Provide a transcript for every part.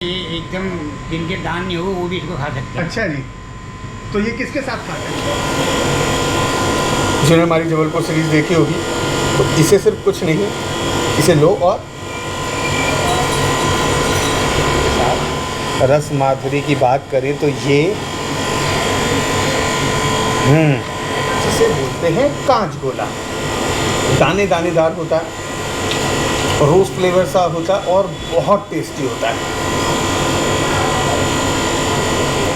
ये एकदम जिनके दान नहीं हो वो भी इसको खा सकते हैं। अच्छा जी, तो ये किसके साथ खाते हैं? जिन्होंने हमारी जबलपुर सीरीज़ देखी होगी तो इसे सिर्फ कुछ नहीं, इसे लो और रस माधुरी की बात करें तो ये जिसे बोलते हैं कांच गोला, दाने दानेदार होता है, रोज़ फ्लेवर सा होता है और बहुत टेस्टी होता है।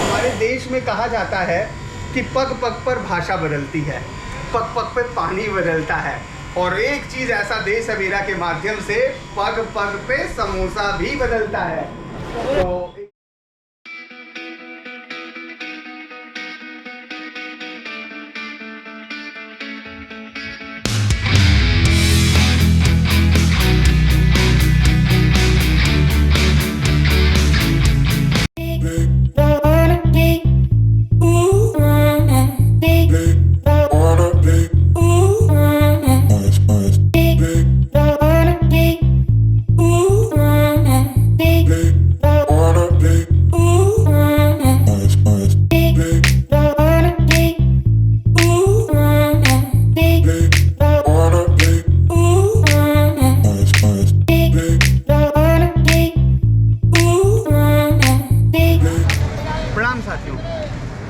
हमारे देश में कहा जाता है कि पग पग पर भाषा बदलती है, पग पग पे पानी बदलता है, और एक चीज़ ऐसा देश है मेरा के माध्यम से पग पग पे समोसा भी बदलता है। तो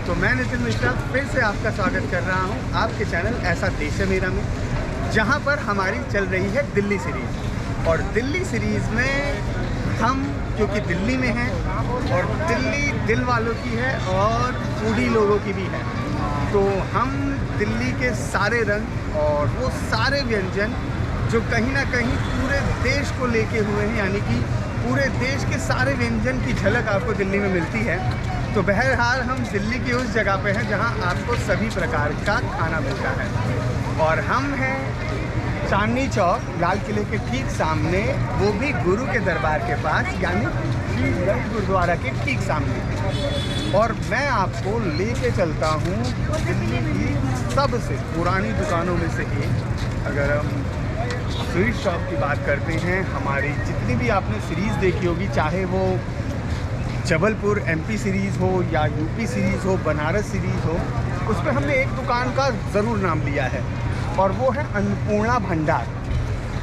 तो मैं नितिन मिश्रा फिर से आपका स्वागत कर रहा हूं आपके चैनल ऐसा देश है मेरा में, जहां पर हमारी चल रही है दिल्ली सीरीज़। और दिल्ली सीरीज़ में हम क्योंकि दिल्ली में हैं और दिल्ली दिल वालों की है और फूडी लोगों की भी है, तो हम दिल्ली के सारे रंग और वो सारे व्यंजन जो कहीं ना कहीं पूरे देश को लेके हुए हैं, यानी कि पूरे देश के सारे व्यंजन की झलक आपको दिल्ली में मिलती है। तो बहरहाल हम दिल्ली की उस जगह पे हैं जहां आपको सभी प्रकार का खाना मिलता है, और हम हैं चांदनी चौक लाल किले के ठीक सामने, वो भी गुरु के दरबार के पास, यानी श्रीगंज गुरुद्वारा के ठीक सामने। और मैं आपको लेके चलता हूँ दिल्ली की सबसे पुरानी दुकानों में से एक। अगर हम स्वीट शॉप की बात करते हैं, हमारी जितनी भी आपने सीरीज़ देखी होगी, चाहे वो जबलपुर एमपी सीरीज़ हो या यूपी सीरीज़ हो, बनारस सीरीज़ हो, उस पर हमने एक दुकान का ज़रूर नाम लिया है, और वो है अन्नपूर्णा भंडार।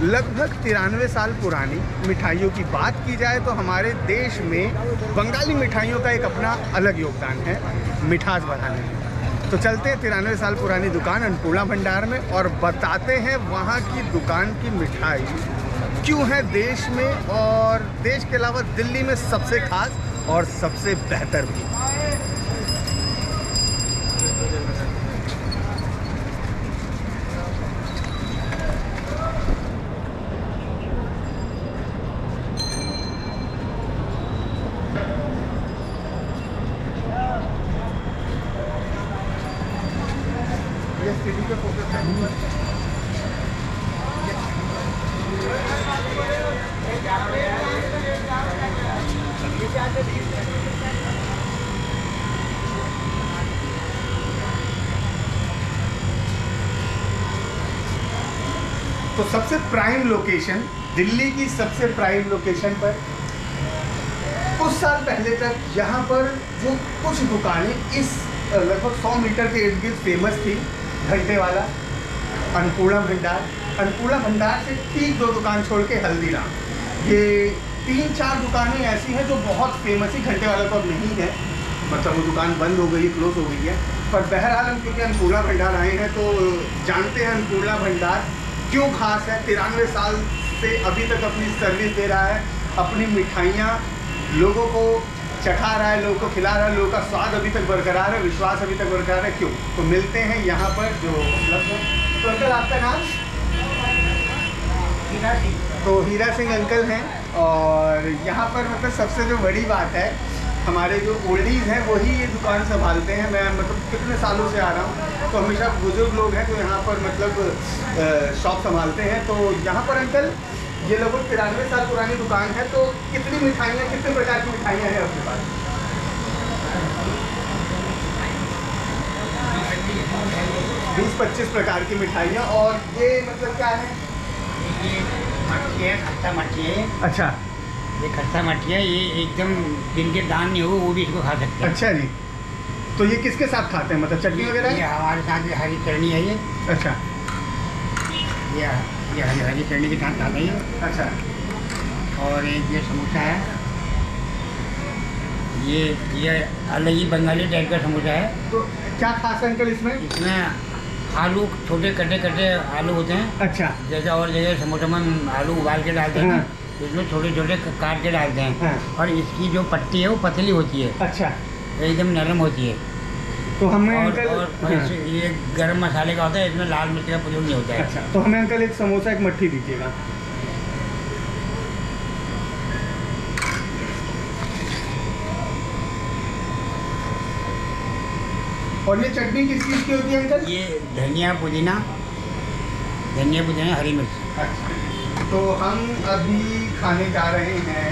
लगभग 93 साल पुरानी मिठाइयों की बात की जाए तो हमारे देश में बंगाली मिठाइयों का एक अपना अलग योगदान है मिठास बढ़ाने में। तो चलते हैं 93 साल पुरानी दुकान अन्नपूर्णा भंडार में और बताते हैं वहाँ की दुकान की मिठाई क्यों है देश में, और देश के अलावा दिल्ली में सबसे खास और सबसे बेहतर भी। ये सिटी पे फोकस है। तो सबसे प्राइम लोकेशन, दिल्ली की सबसे प्राइम लोकेशन पर कुछ साल पहले तक यहाँ पर जो कुछ दुकानें इस लगभग 100 मीटर के इर्द गिर्द फेमस थी, घंटे वाला, अन्नपूर्णा भंडार, अन्नपूर्णा भंडार से ठीक 2 दुकान छोड़ के हल्दीराम, ये 3-4 दुकानें ऐसी हैं जो बहुत फेमस ही, घंटे वाला तो अब नहीं है, मतलब वो दुकान बंद हो गई, क्लोज हो गई है। पर बहरहाल हम क्योंकि अन्नपूर्णा भंडार आए हैं तो जानते हैं अन्नपूर्णा भंडार क्यों खास है। 93 साल से अभी तक अपनी सर्विस दे रहा है, अपनी मिठाइयाँ लोगों को चखा रहा है, लोगों को खिला रहा है, लोगों का स्वाद अभी तक बरकरार है, विश्वास अभी तक बरकरार है। क्यों? तो मिलते हैं यहाँ पर जो उपलब्ध है। तो अंकल आपका नाम? हीरा सिंह। तो हीरा सिंह अंकल हैं, और यहाँ पर मतलब सबसे जो बड़ी बात है, हमारे जो ओल्डीज़ हैं वही ये दुकान संभालते हैं। मैं मतलब कितने सालों से आ रहा हूँ, तो हमेशा बुजुर्ग लोग हैं जो यहाँ पर मतलब शॉप संभालते हैं। तो यहाँ पर अंकल ये लगभग 93 साल पुरानी दुकान है, तो कितनी मिठाइयाँ, कितने प्रकार की मिठाइयाँ हैं आपके पास? 20-25 प्रकार की मिठाइयाँ। और ये मतलब क्या है? ये मच्छी है, खट्टा मच्छी है। अच्छा, ये खस्ता मट्ठी है, ये एकदम जिनके दान नहीं हो वो भी इसको खा सकते हैं। अच्छा जी, तो ये किसके साथ खाते हैं, मतलब चटनी वगैरह? ये हमारे साथ ये हरी चटनी है ये। अच्छा ये हरी चटनी के साथ खाते हैं ये। अच्छा। और एक ये समोसा है, ये अलग ही बंगाली टाइप का समोसा है। तो क्या खास है अंकल इसमें? इसमें आलू छोटे कटे कटे आलू होते हैं। अच्छा। जैसे और जगह समोसा में हम आलू उबाल के डालते हैं ना, हाँ। तो इसमें छोटे छोटे काट के डालते हैं। हाँ। और इसकी जो पट्टी है वो पतली होती है, अच्छा, एकदम नरम होती है। तो हमें और अंकल हाँ। ये गरम मसाले का होता है, इसमें लाल मिर्च का प्रयोग नहीं होता है। अच्छा, तो हमें अंकल एक समोसा एक मट्ठी दीजिएगा। और ये चटनी किस चीज़ की होती है अंकल? ये धनिया पुदीना हरी मिर्च। अच्छा, तो हम अभी खाने जा रहे हैं,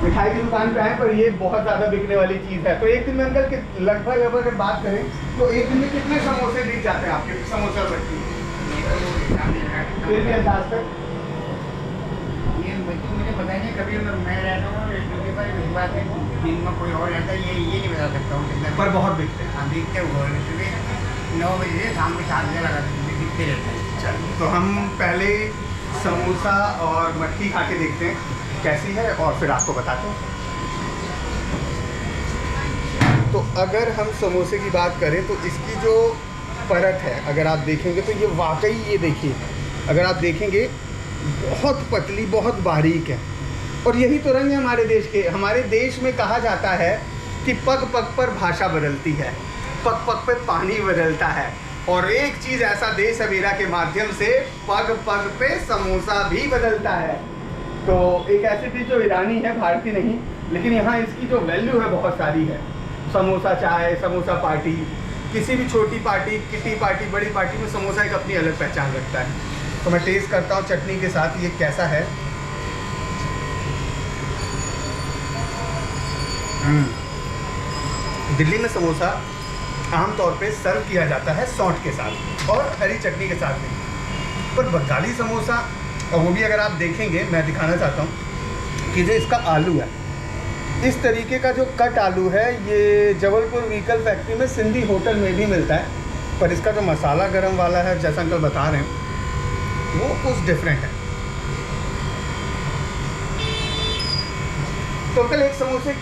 मिठाई की दुकान पे आए, पर ये बहुत ज़्यादा बिकने वाली चीज़ है। तो एक दिन में अंकल लगभग अगर बात करें तो एक दिन में कितने समोसे बिक जाते हैं आपके, समोसा और मट्ठी? फिर भी अंदाज तक? ये मुझे पता नहीं, कभी मैं रहता हूँ ड्यूटी पर, इस बात में दिन में कोई और रहता है, ये नहीं बता सकता हूँ कितना। पर बहुत बिकते हैं। हाँ, बिकते हुए सुबह 9 बजे से शाम के 7 बजे लगा बिकते रहते हैं। चलो, तो हम पहले समोसा और मट्ठी खा के देखते हैं कैसी है और फिर आपको बताते हैं। तो अगर हम समोसे की बात करें तो इसकी जो परत है, अगर आप देखेंगे तो ये वाकई, ये देखिए, अगर आप देखेंगे बहुत पतली, बहुत बारीक है। और यही तो रंग है हमारे देश के। हमारे देश में कहा जाता है कि पग पग पर भाषा बदलती है, पग पग पे पानी बदलता है। और एक चीज़ ऐसा देश है मेरा के माध्यम से, पग पग पे समोसा भी बदलता है। तो एक ऐसी चीज़ जो ईरानी है, भारतीय नहीं, लेकिन यहाँ इसकी जो वैल्यू है बहुत सारी है। समोसा चाय, समोसा पार्टी, किसी भी छोटी पार्टी, किटी पार्टी, बड़ी पार्टी में समोसा एक अपनी अलग पहचान रखता है। तो मैं टेस्ट करता हूँ चटनी के साथ ये कैसा है। दिल्ली में समोसा आमतौर पे सर्व किया जाता है सौंठ के साथ और हरी चटनी के साथ भी, पर बंगाली समोसा, और वो भी अगर आप देखेंगे, मैं दिखाना चाहता हूँ कि जो इसका आलू है, इस तरीके का जो कट आलू है, ये जबलपुर व्हीकल फैक्ट्री में सिंधी होटल में भी मिलता है। पर इसका जो मसाला गरम वाला है, जैसा अंकल बता रहे हैं, वो कुछ डिफरेंट है। तो अंकल एक समोसे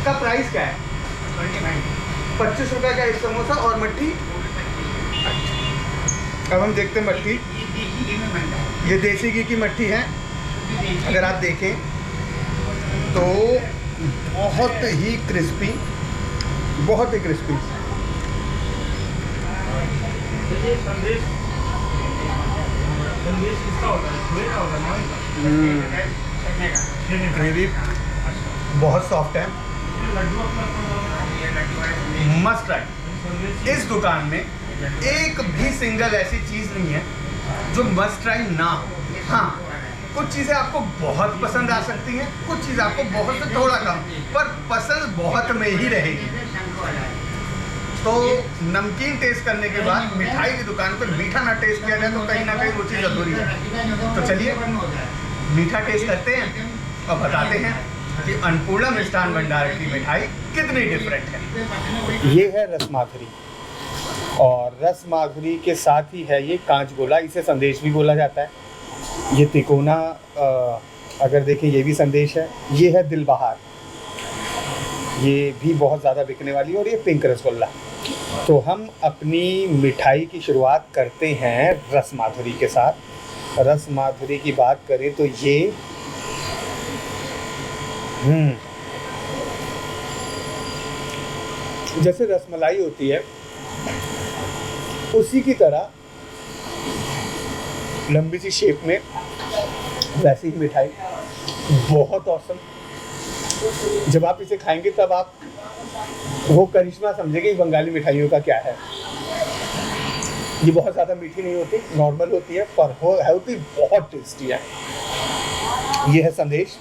का प्राइस क्या है? 25 रुपये का एक समोसा और मट्ठी। अब हम देखते हैं मट्ठी। ये देसी घी की मट्ठी है। अगर आप देखें तो बहुत ही क्रिस्पी, बहुत ही क्रिस्पी। ग्रेवी बहुत सॉफ्ट है, मस्ट ट्राई। इस दुकान में एक भी सिंगल ऐसी चीज़ नहीं है जो मस्ट ट्राई ना हो। हाँ, कुछ चीज़ें आपको बहुत पसंद आ सकती हैं, कुछ चीज़ें आपको बहुत से थोड़ा कम, पर पसंद बहुत में ही रहेगी। तो नमकीन टेस्ट करने के बाद मिठाई की दुकान पर मीठा ना टेस्ट किया जाए तो कहीं ना कहीं वो चीज़ अधूरी है। तो चलिए मीठा टेस्ट करते हैं और बताते हैं कि अन्नपूर्णा मिष्ठान भंडार की मिठाई कितनी डिफरेंट है। ये है रसमाधुरी, और रसमाधुरी के साथ ही है ये कांच गोला, इसे संदेश भी बोला जाता है। ये तिकोना, अगर देखें ये भी संदेश है। ये है दिलबहार, ये भी बहुत ज़्यादा बिकने वाली है। और ये पिंक रसगुल्ला। तो हम अपनी मिठाई की शुरुआत करते हैं रसमाधुरी के साथ। रसमाधुरी की बात करें तो ये जैसे रसमलाई होती है उसी की तरह लंबी सी शेप में, वैसी ही मिठाई, बहुत औसम। जब आप इसे खाएंगे तब आप वो करिश्मा समझेंगे बंगाली मिठाइयों का क्या है। ये बहुत ज़्यादा मीठी नहीं होती, नॉर्मल होती है, पर होती बहुत टेस्टी है। ये है संदेश।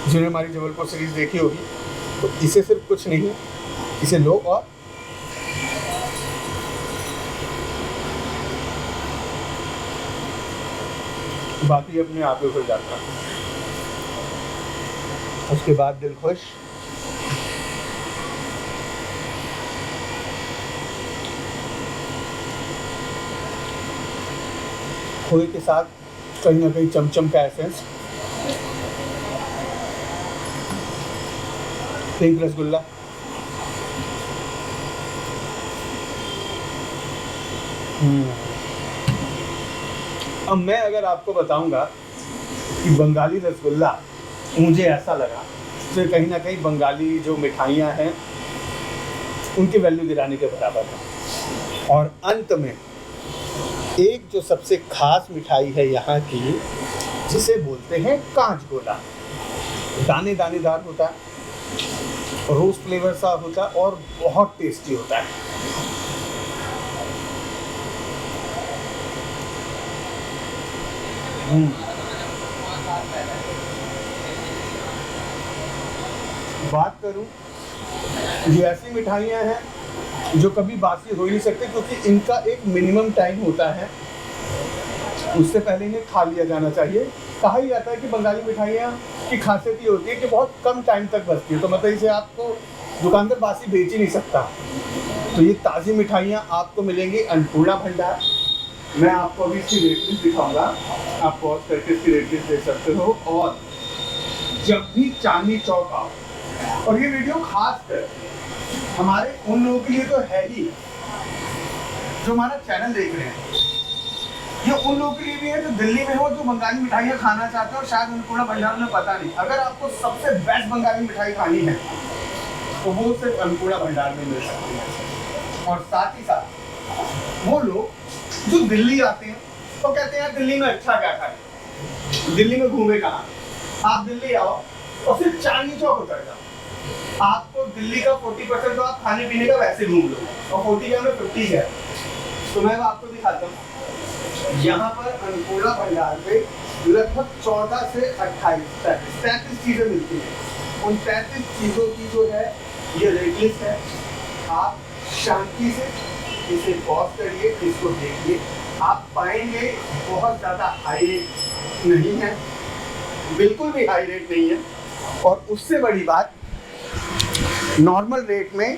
जिन्होंने हमारी जबलपुर सीरीज़ देखी होगी तो इसे सिर्फ कुछ नहीं, इसे लो और बाकी अपने आप ही खुल जाता है। उसके बाद दिल खुश। खोए के साथ कहीं ना कहीं चमचम का एसेंस, पिंक रसगुल्ला, अब मैं अगर आपको बताऊंगा कि बंगाली रसगुल्ला मुझे ऐसा लगा तो कहीं ना कहीं बंगाली जो मिठाइयाँ हैं उनकी वैल्यू गिराने के बराबर है। और अंत में एक जो सबसे खास मिठाई है यहाँ की, जिसे बोलते हैं कांचगोला। दाने दानेदार होता है, रोज फ्लेवर सा होता है और बहुत टेस्टी होता है। बात करूं, ये ऐसी मिठाइयाँ हैं जो कभी बासी हो ही नहीं सकते, क्योंकि इनका एक मिनिमम टाइम होता है, उससे पहले इन्हें खा लिया जाना चाहिए। कहा ही जाता है कि बंगाली मिठाइयाँ की खासियत ये होती है कि बहुत कम टाइम तक बचती है, तो मतलब इसे आपको दुकानदार बासी बेच ही नहीं सकता। तो ये ताज़ी मिठाइयाँ आपको मिलेंगी अन्नपूर्णा भंडार। मैं आपको अभी इसकी रेट लिस्ट दिखाऊंगा, आप पॉज करके इसकी रेट लिस्ट देख सकते हो। और जब भी चांदनी चौक आओ, और ये वीडियो खास कर हमारे उन लोगों के लिए तो है ही जो हमारा चैनल देख रहे हैं, ये उन लोगों के लिए भी है जो दिल्ली में हो, जो बंगाली मिठाइयाँ खाना चाहते हैं और शायद अन्नपूर्णा भंडार में पता नहीं। अगर आपको सबसे बेस्ट बंगाली मिठाई खानी है तो वो सिर्फ अन्नपूर्णा भंडार में मिल सकती है। और साथ ही साथ वो लोग जो दिल्ली आते हैं तो कहते हैं यार दिल्ली में अच्छा क्या खाए, दिल्ली में घूमे कहाँ। आप दिल्ली आओ और फिर चांदनी चौक उतर जाओ, आपको दिल्ली का 40% तो आप खाने पीने का वैसे घूम लो, और 40 का में 50 है। तो मैं आपको दिखाता हूँ, यहाँ पर अन्नपूर्णा भंडार पे लगभग 14 से 28 चीज़ें मिलती हैं। उन 33 चीज़ों की जो है ये रेट लिस्ट है। आप शांति से इसे पॉज करिए, इसको देखिए, आप पाएंगे बहुत ज़्यादा हाई रेट नहीं है, बिल्कुल भी हाई रेट नहीं है, और उससे बड़ी बात नॉर्मल रेट में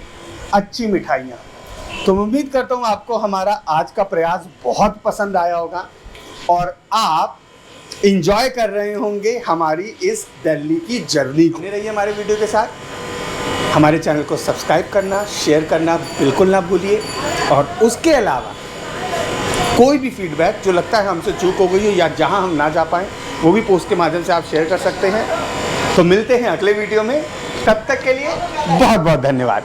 अच्छी मिठाइयाँ। तो मैं उम्मीद करता हूँ आपको हमारा आज का प्रयास बहुत पसंद आया होगा और आप इंजॉय कर रहे होंगे हमारी इस दिल्ली की जर्नी। बने रहिए हमारे वीडियो के साथ, हमारे चैनल को सब्सक्राइब करना, शेयर करना बिल्कुल ना भूलिए। और उसके अलावा कोई भी फीडबैक जो लगता है हमसे चूक हो गई हो या जहां हम ना जा पाएँ, वो भी पोस्ट के माध्यम से आप शेयर कर सकते हैं। तो मिलते हैं अगले वीडियो में, तब तक के लिए बहुत बहुत धन्यवाद।